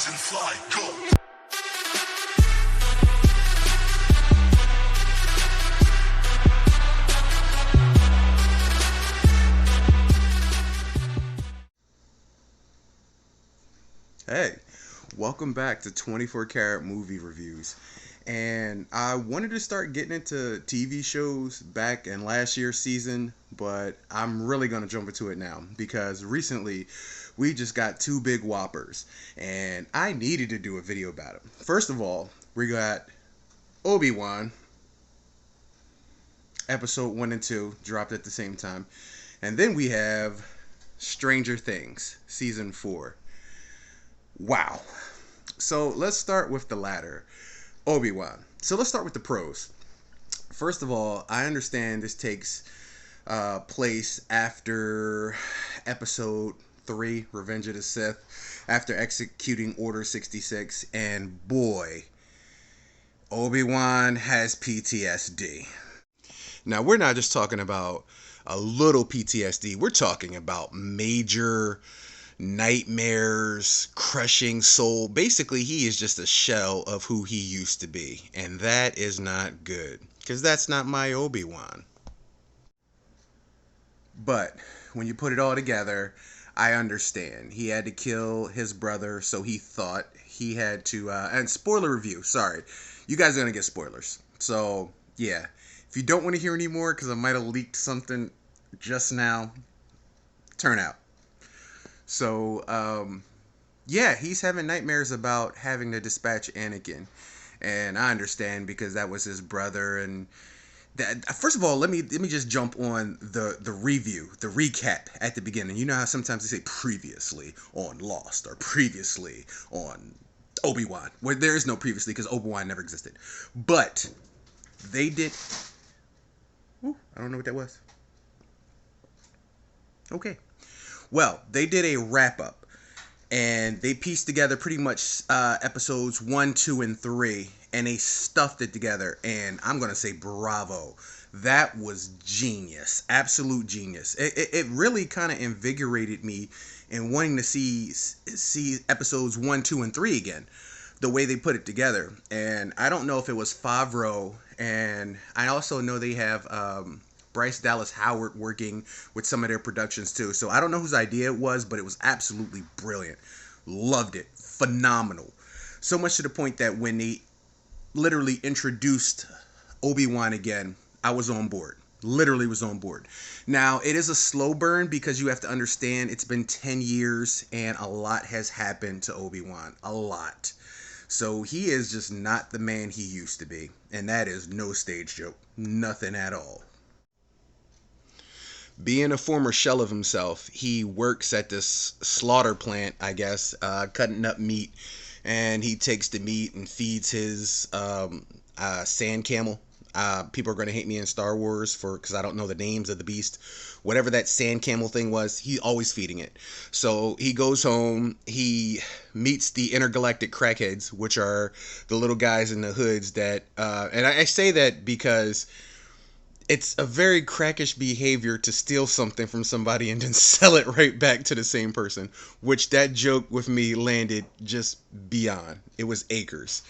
and fly, go! Hey, welcome back to 24karat movie reviews. And I wanted to start getting into TV shows back in last year's season, but I'm really going to jump into it now because recently we just got two big whoppers and I needed to do a video about them. First of all, we got Obi-Wan, episode 1 and 2 dropped at the same time. And then we have Stranger Things, season 4. Wow. So let's start with the latter, Obi-Wan. So let's start with the pros. First of all, I understand this takes place after episode 3, Revenge of the Sith, after executing Order 66, and boy, Obi-Wan has PTSD. Now, we're not just talking about a little PTSD, we're talking about major nightmares, crushing soul. Basically, he is just a shell of who he used to be, and that is not good, because that's not my Obi-Wan. But when you put it all together, I understand. He had to kill his brother, so he thought he had to, and spoiler review, sorry. You guys are going to get spoilers. So, yeah. If you don't want to hear any more, because I might have leaked something just now, turn out. So, yeah, he's having nightmares about having to dispatch Anakin. And I understand because that was his brother. And that, first of all, let me just jump on the review, the recap at the beginning. You know how sometimes they say previously on Lost or previously on Obi-Wan, where there is no previously because Obi-Wan never existed. But they did... Ooh, I don't know what that was. Okay. Well, they did a wrap-up, and they pieced together pretty much episodes 1, 2, and 3, and they stuffed it together, and I'm going to say bravo. That was genius. Absolute genius. It really kind of invigorated me in wanting to see episodes 1, 2, and 3 again, the way they put it together. And I don't know if it was Favreau, and I also know they have... Bryce Dallas Howard working with some of their productions too. So I don't know whose idea it was, but it was absolutely brilliant. Loved it. Phenomenal. So much to the point that when they literally introduced Obi-Wan again, I was on board. Literally was on board. Now, it is a slow burn because you have to understand it's been 10 years and a lot has happened to Obi-Wan. A lot. So he is just not the man he used to be. And that is no stage joke. Nothing at all. Being a former shell of himself, he works at this slaughter plant, I guess, cutting up meat, and he takes the meat and feeds his sand camel. People are going to hate me in Star Wars because I don't know the names of the beast. Whatever that sand camel thing was, he's always feeding it. So he goes home, he meets the intergalactic crackheads, which are the little guys in the hoods that, and I say that because... it's a very crackish behavior to steal something from somebody and then sell it right back to the same person, which that joke with me landed just beyond. It was acres.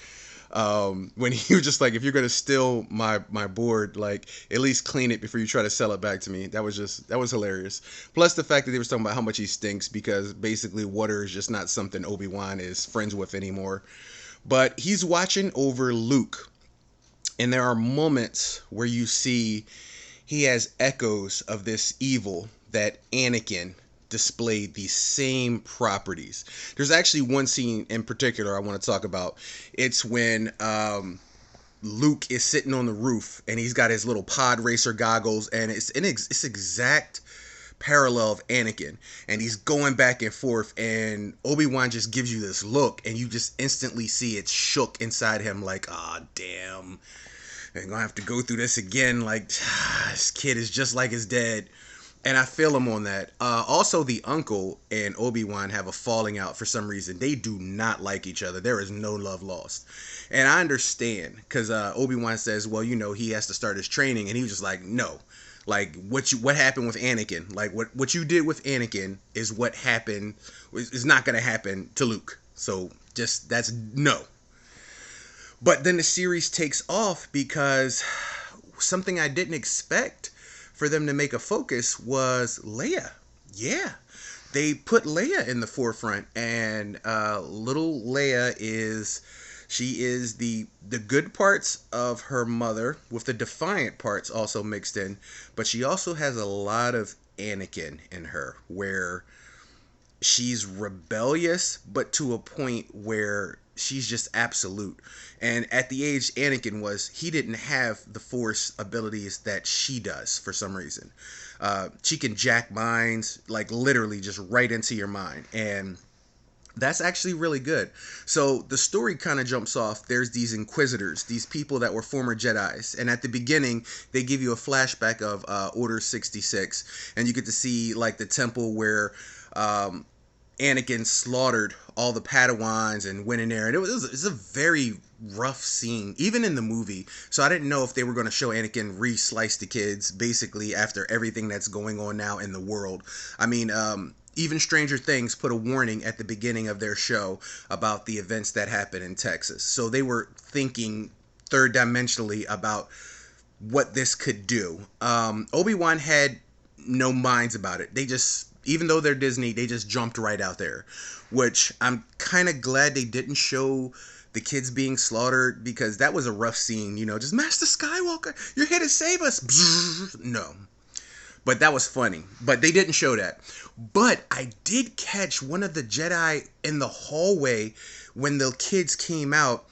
When he was just like, if you're going to steal my board, like, at least clean it before you try to sell it back to me. That was hilarious. Plus the fact that they were talking about how much he stinks because basically water is just not something Obi-Wan is friends with anymore. But he's watching over Luke. And there are moments where you see he has echoes of this evil that Anakin displayed these same properties. There's actually one scene in particular I want to talk about. It's when Luke is sitting on the roof and he's got his little pod racer goggles, and it's exact parallel of Anakin, and he's going back and forth, and Obi-Wan just gives you this look and you just instantly see it shook inside him like, ah, damn, I'm gonna have to go through this again. Like, this kid is just like his dad. And I feel him on that. Also, the uncle and Obi-Wan have a falling out for some reason. They do not like each other. There is no love lost. And I understand, because Obi-Wan says, well, you know, he has to start his training. And he was just like, no. Like, what happened with Anakin? Like, what you did with Anakin is what happened, is not going to happen to Luke. So Just that's no. But then the series takes off because something I didn't expect for them to make a focus was Leia. Yeah, they put Leia in the forefront, and little Leia she is the good parts of her mother with the defiant parts also mixed in, but she also has a lot of Anakin in her, where she's rebellious, but to a point where she's just absolute. And at the age Anakin was, he didn't have the Force abilities that she does for some reason. She can jack minds, like literally just right into your mind. And that's actually really good. So the story kind of jumps off. There's these Inquisitors, these people that were former Jedis. And at the beginning, they give you a flashback of Order 66. And you get to see like the temple where Anakin slaughtered all the Padawans and went in there. And it was a very rough scene, even in the movie. So I didn't know if they were going to show Anakin re-slice the kids, basically, after everything that's going on now in the world. I mean, even Stranger Things put a warning at the beginning of their show about the events that happened in Texas. So they were thinking third dimensionally about what this could do. Obi-Wan had no minds about it. They just, even though they're Disney, they just jumped right out there, which I'm kind of glad they didn't show the kids being slaughtered, because that was a rough scene, just Master Skywalker, you're here to save us. No. But that was funny. But they didn't show that. But I did catch one of the Jedi in the hallway when the kids came out.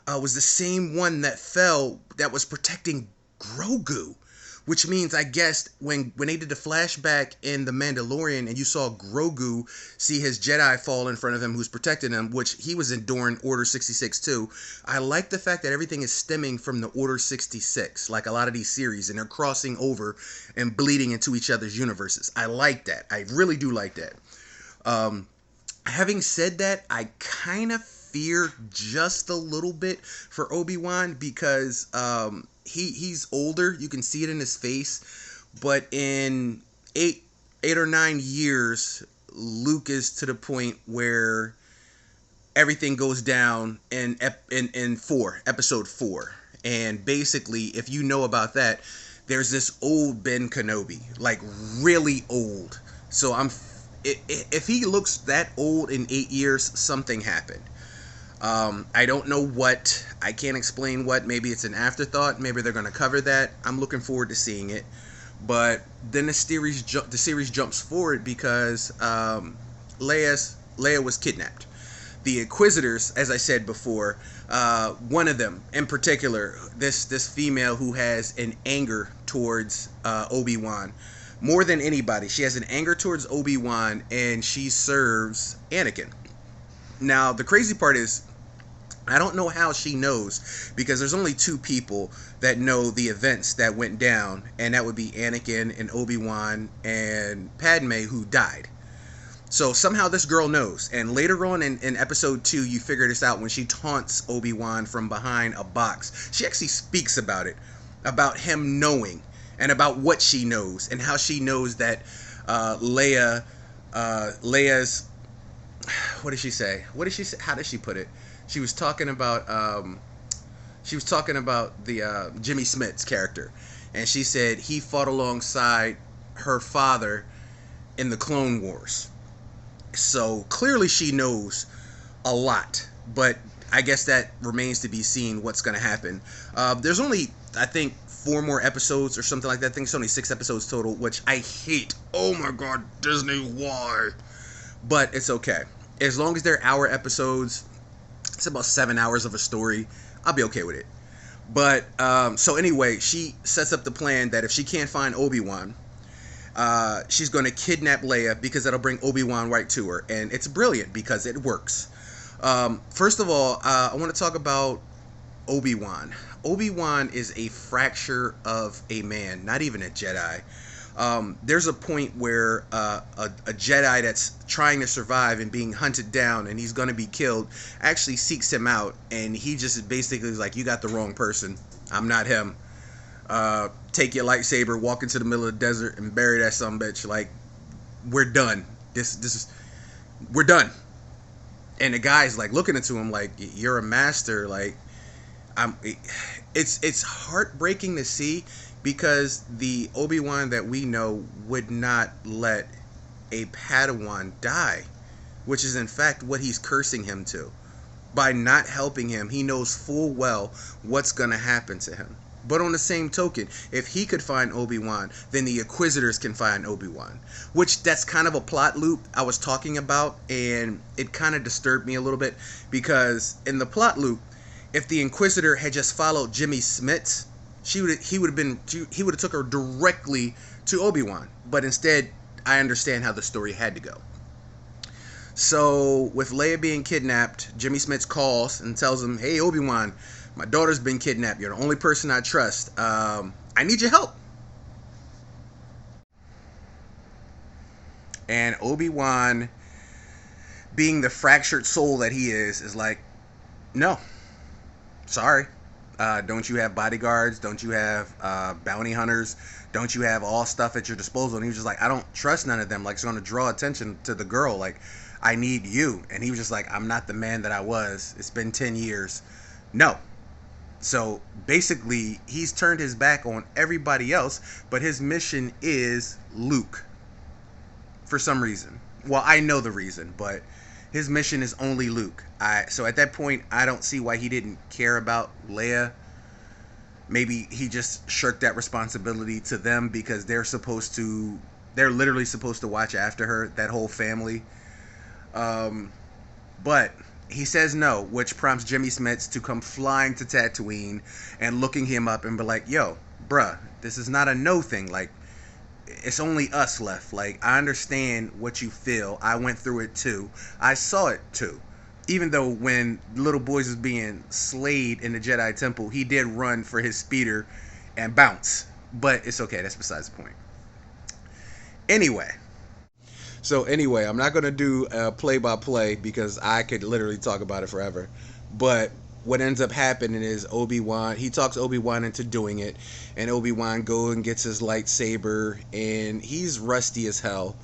Was the same one that fell, that was protecting Grogu. Which means, I guess, when they did the flashback in The Mandalorian and you saw Grogu see his Jedi fall in front of him who's protecting him, which he was enduring Order 66 too. I like the fact that everything is stemming from the Order 66, like a lot of these series, and they're crossing over and bleeding into each other's universes. I like that. I really do like that. Having said that, I kind of fear just a little bit for Obi-Wan, because he's older. You can see it in his face. But in eight or 9 years, Luke is to the point where everything goes down in episode 4. And basically, if you know about that, there's this old Ben Kenobi, like really old. So if he looks that old in 8 years, something happened. I don't know what. I can't explain what. Maybe it's an afterthought. Maybe they're going to cover that. I'm looking forward to seeing it. But then the series jumps forward because Leia was kidnapped. The Inquisitors, as I said before, one of them in particular, this female who has an anger towards Obi-Wan. More than anybody, she has an anger towards Obi-Wan, and she serves Anakin. Now, the crazy part is, I don't know how she knows, because there's only 2 people that know the events that went down, and that would be Anakin and Obi-Wan and Padme, who died. So somehow this girl knows, and later on in episode 2, you figure this out when she taunts Obi-Wan from behind a box. She actually speaks about it, about him knowing, and about what she knows, and how she knows that Leia's, what did she say? How did she put it? She was talking about the Jimmy Smits character, and she said he fought alongside her father in the Clone Wars. So clearly she knows a lot, but I guess that remains to be seen what's going to happen. There's only, I think, 4 more episodes or something like that. I think it's only 6 episodes total, which I hate. Oh my god, Disney, why? But it's okay. As long as they're hour episodes, it's about 7 hours of a story, I'll be okay with it. But, so anyway, she sets up the plan that if she can't find Obi-Wan, she's going to kidnap Leia, because that'll bring Obi-Wan right to her. And it's brilliant because it works. First of all, I want to talk about Obi-Wan. Obi-Wan is a fracture of a man, not even a Jedi. There's a point where a Jedi that's trying to survive and being hunted down, and he's going to be killed, actually seeks him out, and he just basically is like, you got the wrong person. I'm not him. Take your lightsaber, walk into the middle of the desert, and bury that sumbitch. Like, we're done. We're done. And the guy's like looking into him like, you're a master. Like, I'm. It's heartbreaking to see, because the Obi-Wan that we know would not let a Padawan die, which is in fact what he's cursing him to. By not helping him, he knows full well what's going to happen to him. But on the same token, if he could find Obi-Wan, then the Inquisitors can find Obi-Wan. Which, that's kind of a plot loop I was talking about, and it kind of disturbed me a little bit, because in the plot loop, if the Inquisitor had just followed Jimmy Smits, he would have took her directly to Obi-Wan. But instead, I understand how the story had to go. So, with Leia being kidnapped, Jimmy Smits calls and tells him, hey, Obi-Wan, my daughter's been kidnapped. You're the only person I trust. I need your help. And Obi-Wan, being the fractured soul that he is like, no, sorry. Don't you have bodyguards? Don't you have bounty hunters? Don't you have all stuff at your disposal? And he was just like, I don't trust none of them. Like, it's going to draw attention to the girl. Like, I need you. And he was just like, I'm not the man that I was. It's been 10 years. No. So basically, he's turned his back on everybody else, but his mission is Luke. For some reason. Well, I know the reason, but his mission is only Luke. So at that point, I don't see why he didn't care about Leia. Maybe he just shirked that responsibility to them because they're literally supposed to watch after her, that whole family. But he says no, which prompts Jimmy Smits to come flying to Tatooine and looking him up and be like, yo, bruh, this is not a no thing. Like, it's only us left. Like, I understand what you feel. I went through it too. I saw it too. Even though when little boys was being slayed in the Jedi Temple, he did run for his speeder and bounce. But it's okay. That's besides the point. Anyway, I'm not going to do a play-by-play because I could literally talk about it forever. But what ends up happening is he talks Obi-Wan into doing it, and Obi-Wan goes and gets his lightsaber, and he's rusty as hell.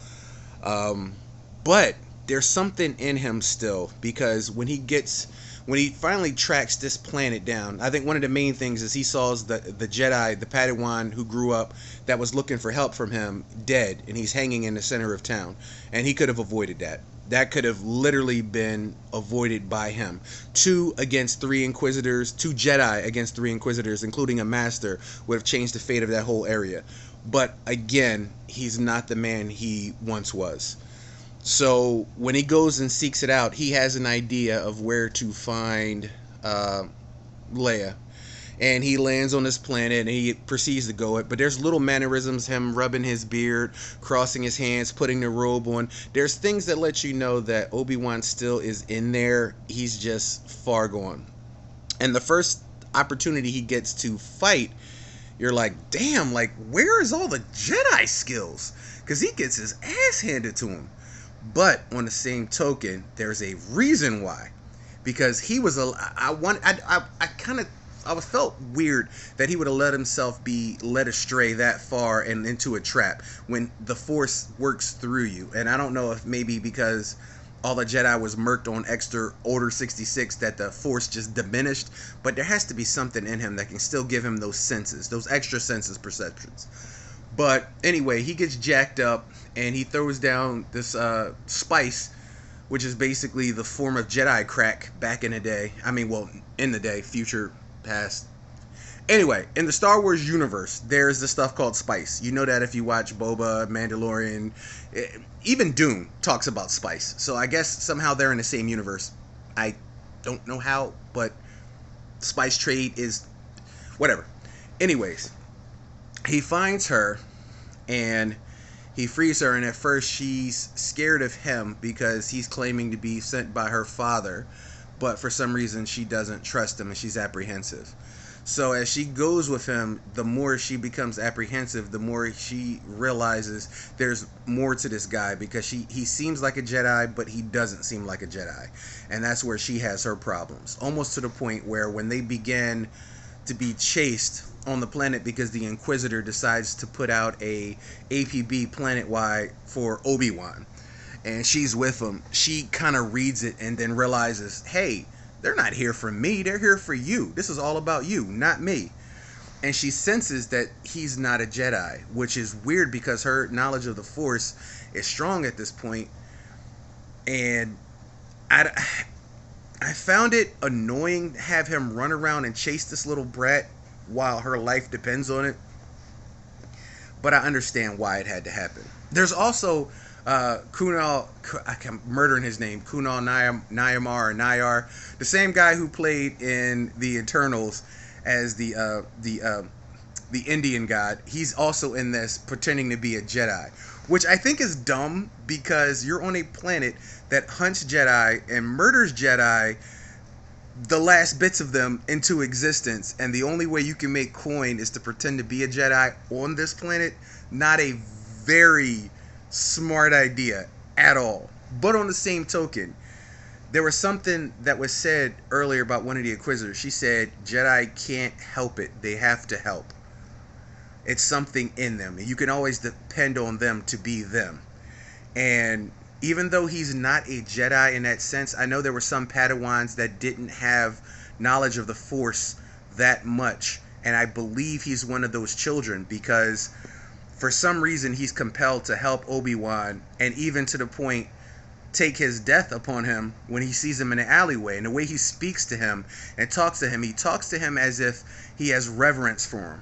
But there's something in him still, because when he finally tracks this planet down, I think one of the main things is he saw the Jedi, the Padawan who grew up that was looking for help from him, dead, and he's hanging in the center of town. And he could have avoided that. That could have literally been avoided by him. 2 against 3 Inquisitors, 2 Jedi against 3 Inquisitors, including a Master, would have changed the fate of that whole area. But again, he's not the man he once was. So when he goes and seeks it out, he has an idea of where to find Leia. And he lands on this planet and he proceeds to go it. But there's little mannerisms, him rubbing his beard, crossing his hands, putting the robe on. There's things that let you know that Obi-Wan still is in there. He's just far gone. And the first opportunity he gets to fight, you're like, damn, like, where is all the Jedi skills? Because he gets his ass handed to him. But on the same token, there's a reason why. Because he was I felt weird that he would have let himself be led astray that far and into a trap when the Force works through you. And I don't know if maybe because all the Jedi was murked on extra Order 66 that the Force just diminished. But there has to be something in him that can still give him those senses, those extra senses perceptions. But anyway, he gets jacked up and he throws down this spice, which is basically the form of Jedi crack back in the day. I mean, well, in the day, future, past. Anyway, in the Star Wars universe, there's this stuff called spice. You know that if you watch Boba, Mandalorian, even Dune talks about spice. So I guess somehow they're in the same universe. I don't know how, but spice trade is whatever. Anyways, he finds her and he frees her, and at first she's scared of him because he's claiming to be sent by her father, but for some reason she doesn't trust him and she's apprehensive. So as she goes with him, the more she becomes apprehensive, the more she realizes there's more to this guy, because he seems like a Jedi, but he doesn't seem like a Jedi. And that's where she has her problems, almost to the point where when they begin to be chased on the planet because the Inquisitor decides to put out a APB planet-wide for Obi-Wan. and she's with him, she kind of reads it and then realizes, hey, they're not here for me, they're here for you. This is all about you, not me. And she senses that he's not a Jedi, which is weird because her knowledge of the Force is strong at this point. And I found it annoying to have him run around and chase this little brat while her life depends on it. But I understand why it had to happen. There's also Kunal, I'm murdering his name, Kunal Nayar or Nayar, the same guy who played in the Eternals as the Indian god. He's also in this pretending to be a Jedi, which I think is dumb because you're on a planet that hunts Jedi and murders Jedi, the last bits of them, into existence, and the only way you can make coin is to pretend to be a Jedi on this planet. Not a very smart idea at all. But on the same token, there was something that was said earlier about one of the Inquisitors. She said Jedi can't help it, they have to help. It's something in them, and you can always depend on them to be them. And even though he's not a Jedi in that sense, I know there were some Padawans that didn't have knowledge of the Force that much, and I believe he's one of those children because for some reason he's compelled to help Obi-Wan, and even to the point take his death upon him when he sees him in the alleyway. And the way he speaks to him and talks to him, he talks to him as if he has reverence for him.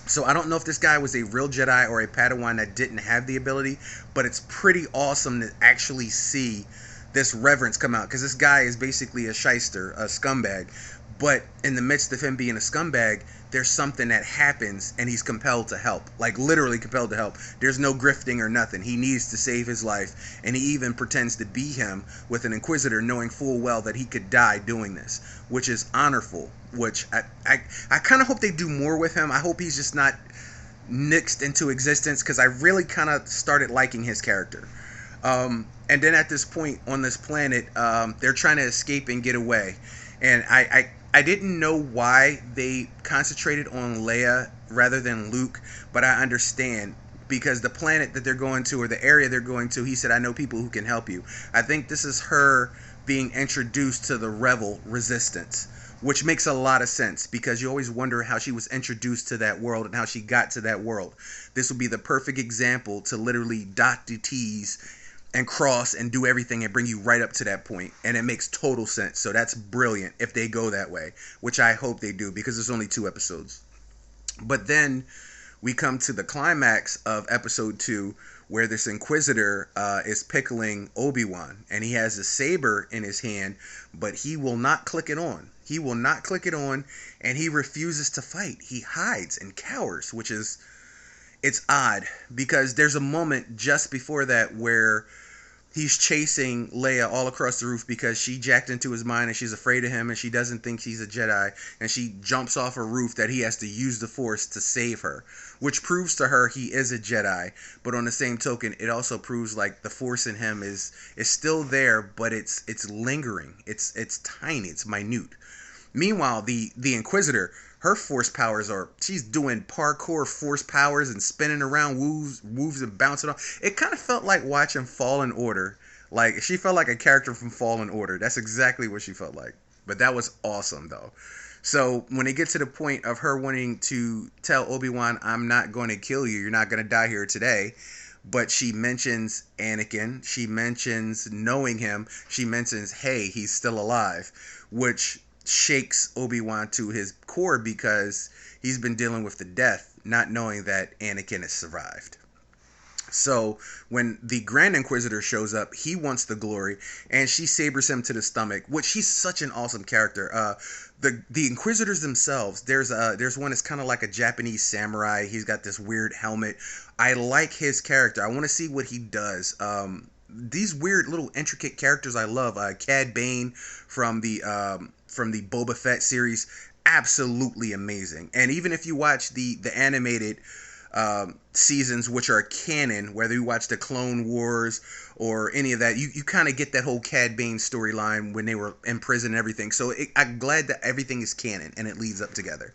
So I don't know if this guy was a real Jedi or a Padawan that didn't have the ability, but it's pretty awesome to actually see this reverence come out, because this guy is basically a shyster, a scumbag. But in the midst of him being a scumbag, there's something that happens and he's compelled to help. Like literally compelled to help. There's no grifting or nothing. He needs to save his life, and he even pretends to be him with an Inquisitor, knowing full well that he could die doing this, which is honorful. Which I kind of hope they do more with him. I hope he's just not nixed into existence, because I really kind of started liking his character. And then at this point on this planet, they're trying to escape and get away. And I didn't know why they concentrated on Leia rather than Luke, but I understand, because the planet that they're going to, or the area they're going to, he said, I know people who can help you. I think this is her being introduced to the Rebel resistance, which makes a lot of sense, because you always wonder how she was introduced to that world and how she got to that world. This would be the perfect example to literally dot the T's and cross and do everything and bring you right up to that point. And it makes total sense. So that's brilliant if they go that way, which I hope they do, because there's only 2 episodes. But then we come to the climax of episode 2, where this Inquisitor is pickling Obi-Wan, and he has a saber in his hand, but he will not click it on. He will not click it on, and he refuses to fight. He hides and cowers, which is, it's odd, because there's a moment just before that where he's chasing Leia all across the roof because she jacked into his mind and she's afraid of him and she doesn't think he's a Jedi, and she jumps off a roof that he has to use the Force to save her, which proves to her he is a Jedi. But on the same token, it also proves like the Force in him is still there, but it's lingering. It's tiny, it's minute. Meanwhile, the Inquisitor, her Force powers are, she's doing parkour Force powers and spinning around, moves and bouncing off. It kind of felt like watching Fallen Order. Like, she felt like a character from Fallen Order. That's exactly what she felt like. But that was awesome, though. So when they get to the point of her wanting to tell Obi-Wan, I'm not going to kill you, you're not going to die here today, but she mentions Anakin, she mentions knowing him, she mentions, hey, he's still alive, which shakes Obi-Wan to his core, because he's been dealing with the death, not knowing that Anakin has survived. So when the Grand Inquisitor shows up, he wants the glory, and she sabers him to the stomach, which he's such an awesome character. The Inquisitors themselves, there's one that's kind of like a Japanese samurai. He's got this weird helmet. I like his character. I want to see what he does. These weird little intricate characters I love. Cad Bane from the Boba Fett series, absolutely amazing. And even if you watch the animated seasons, which are canon, whether you watch the Clone Wars or any of that, you kind of get that whole Cad Bane storyline when they were in prison and everything. So I'm glad that everything is canon and it leads up together.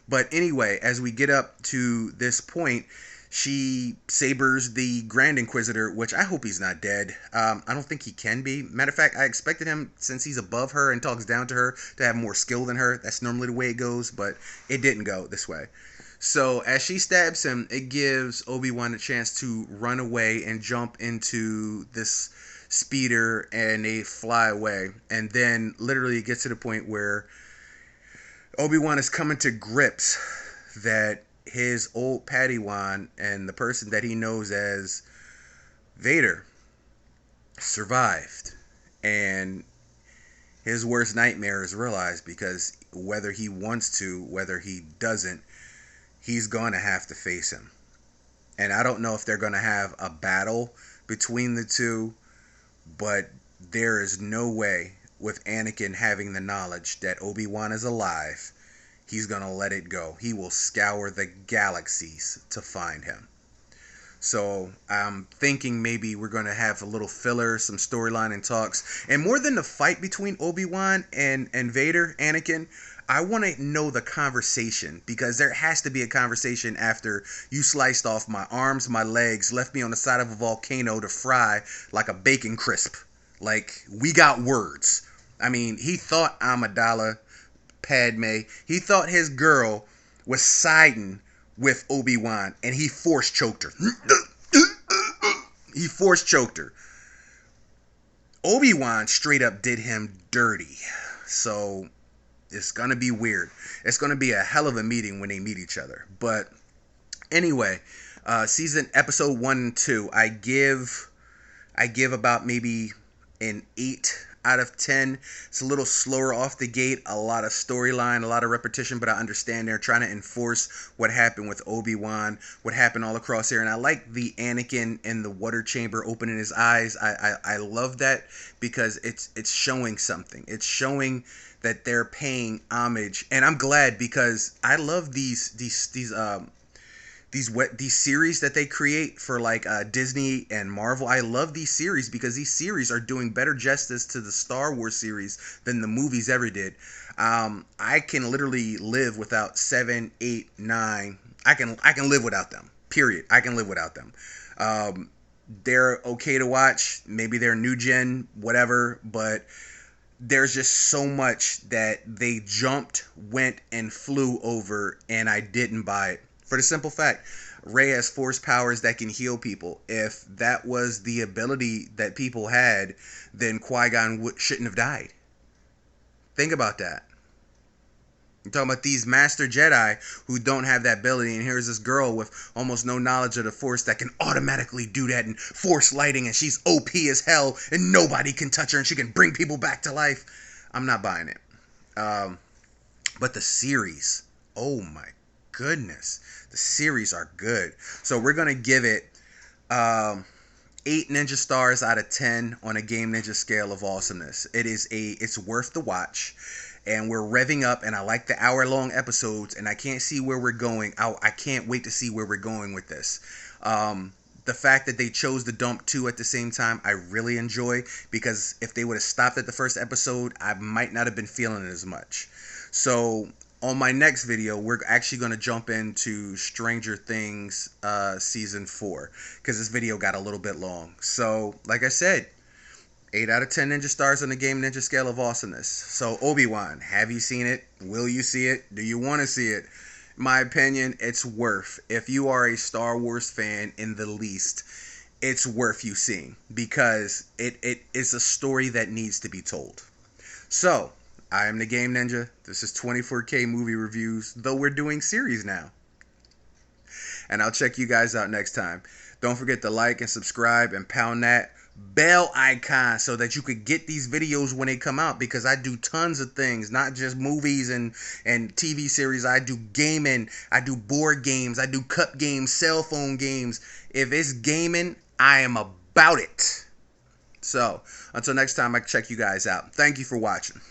But anyway, as we get up to this point, She sabers the Grand Inquisitor, which I hope he's not dead. I don't think he can be. Matter of fact, I expected him, since he's above her and talks down to her, to have more skill than her. That's normally the way it goes, but it didn't go this way. So as she stabs him, it gives Obi-Wan a chance to run away and jump into this speeder, and they fly away. And then literally it gets to the point where Obi-Wan is coming to grips that his old Padawan and the person that he knows as Vader survived. And his worst nightmare is realized, because whether he wants to, whether he doesn't, he's going to have to face him. And I don't know if they're going to have a battle between the two, but there is no way, with Anakin having the knowledge that Obi-Wan is alive, he's going to let it go. He will scour the galaxies to find him. So I'm thinking maybe we're going to have a little filler, some storyline and talks. And more than the fight between Obi-Wan and Vader, Anakin, I want to know the conversation, because there has to be a conversation after you sliced off my arms, my legs, left me on the side of a volcano to fry like a bacon crisp. Like, we got words. I mean, he thought Amidala Padme, he thought his girl was siding with Obi-Wan, and he force choked her. He force choked her. Obi-Wan straight up did him dirty. So it's going to be weird. It's going to be a hell of a meeting when they meet each other. But anyway, episode 1 and 2, I give about maybe an 8 out of 10. It's a little slower off the gate, a lot of storyline, a lot of repetition, but I understand they're trying to enforce what happened with Obi-Wan, what happened all across here. And I like the Anakin in the water chamber opening his eyes. I love that, because it's showing something. It's showing that they're paying homage, and I'm glad, because I love these series that they create for like Disney and Marvel. I love these series, because these series are doing better justice to the Star Wars series than the movies ever did. I can literally live without 7, 8, 9. I can live without them. Period. I can live without them. They're okay to watch. Maybe they're new gen, whatever, but there's just so much that they went and flew over, and I didn't buy it. For the simple fact, Rey has force powers that can heal people. If that was the ability that people had, then Qui-Gon shouldn't have died. Think about that. You're talking about these master Jedi who don't have that ability, and here's this girl with almost no knowledge of the Force that can automatically do that, and force lighting, and she's OP as hell, and nobody can touch her, and she can bring people back to life. I'm not buying it. But the series, oh my goodness, the series are good. So we're gonna give it 8 ninja stars out of 10 on a Game Ninja scale of awesomeness. It's worth the watch, and we're revving up, and I like the hour-long episodes, and I can't see where we're going. I can't wait to see where we're going with this. The fact that they chose to dump 2 at the same time, I really enjoy, because if they would have stopped at the first episode, I might not have been feeling it as much. So on my next video, we're actually going to jump into Stranger Things season 4, because this video got a little bit long. So like I said, 8 out of 10 ninja stars on the Game Ninja scale of awesomeness. So Obi-Wan, have you seen it? Will you see it? Do you want to see it? In my opinion, it's worth. If you are a Star Wars fan in the least, it's worth you seeing, because it is a story that needs to be told. So I am the Game Ninja. This is 24K Movie Reviews, though we're doing series now. And I'll check you guys out next time. Don't forget to like and subscribe and pound that bell icon so that you could get these videos when they come out, because I do tons of things, not just movies and TV series. I do gaming, I do board games, I do cup games, cell phone games. If it's gaming, I am about it. So until next time, I check you guys out. Thank you for watching.